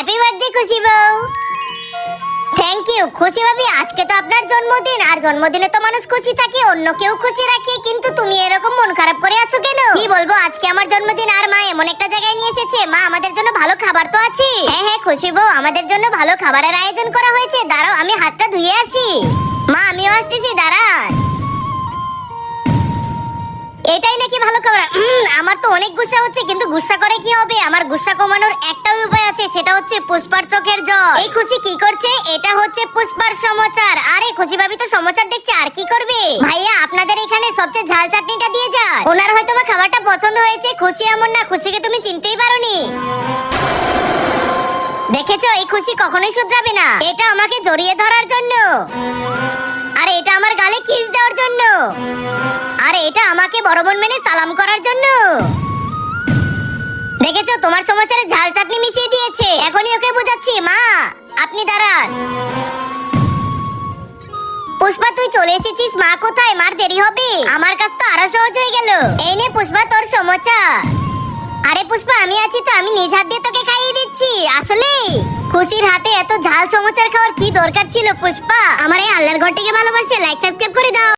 Happy birthday খুশি বউ। Thank you খুশি ভাবি, আজকে তো আপনার জন্মদিন, আর জন্মদিনে তো মানুষ খুশি থাকে, অন্য কেউ খুশি রাখে, কিন্তু তুমি এরকম মন খারাপ করে আছো কেন? কি বলবো, আজকে আমার জন্মদিন আর মা এমন একটা জায়গায় নিয়ে এসেছে। মা, আমাদের জন্য ভালো খাবার তো আছে। হ্যাঁ হ্যাঁ খুশি বউ, আমাদের জন্য ভালো খাবারের আয়োজন করা হয়েছে। দাঁড়াও, আমি হাতটা ধুয়ে আসি। মা, আমিও আসতেছি, দাঁড়ান। এটাই নাকি ভালো খাবার? আমার তো অনেক গুসা হচ্ছে, কিন্তু গুসা করে কি হবে? আমার গুসা কমানোর একটাই উপায় আছে, সেটা হচ্ছে পুষ্পার চোখের জল। এই খুশি কি করছে? এটা হচ্ছে পুষ্পার সমাচার। আরে খুশি ভাবি তো সমাচার দেখছে, আর কি করবে? ভাইয়া, আপনাদের এখানে সবচেয়ে ঝাল চাটনিটা দিয়ে যান। ওনার হয়তো বা খাবারটা পছন্দ হয়েছে। খুশি এমন না, খুশিকে তুমি চিনতেই পারোনি। দেখেছো, এই খুশি কখনোই শুধরাবে না। এটা আমাকে জড়িয়ে ধরার জন্য, আর এটা আমার গালে কিস দেওয়ার জন্য, আর এটা আমাকে বড় বোন মেনে সালাম করার জন্য। দেখেছো, তোমার সমাচারে ঝাল চাটনি মিশিয়ে দিয়েছে। এখনই ওকে বোঝাচ্ছি। মা, আপনি দাঁড়ান। পুষ্পা, তুই চলে এসেছিস। মা কোথায়? মার দেরি হবে। আমার কাছ তো আরো সহজ হয়ে গেল। এই নে পুষ্পা, তোর সমাচার। আরে পুষ্পা, আমি আছি তো, আমি নিজ হাত দিয়ে তোকে খাইয়ে দিচ্ছি। আসলে খুশির হাতে এত ঝাল সমাচার খাওয়ার কি দরকার ছিল পুষ্পা? আমার এই আল্লাহর ঘরটিকে ভালোবাসছে, লাইক সাবস্ক্রাইব করে দাও।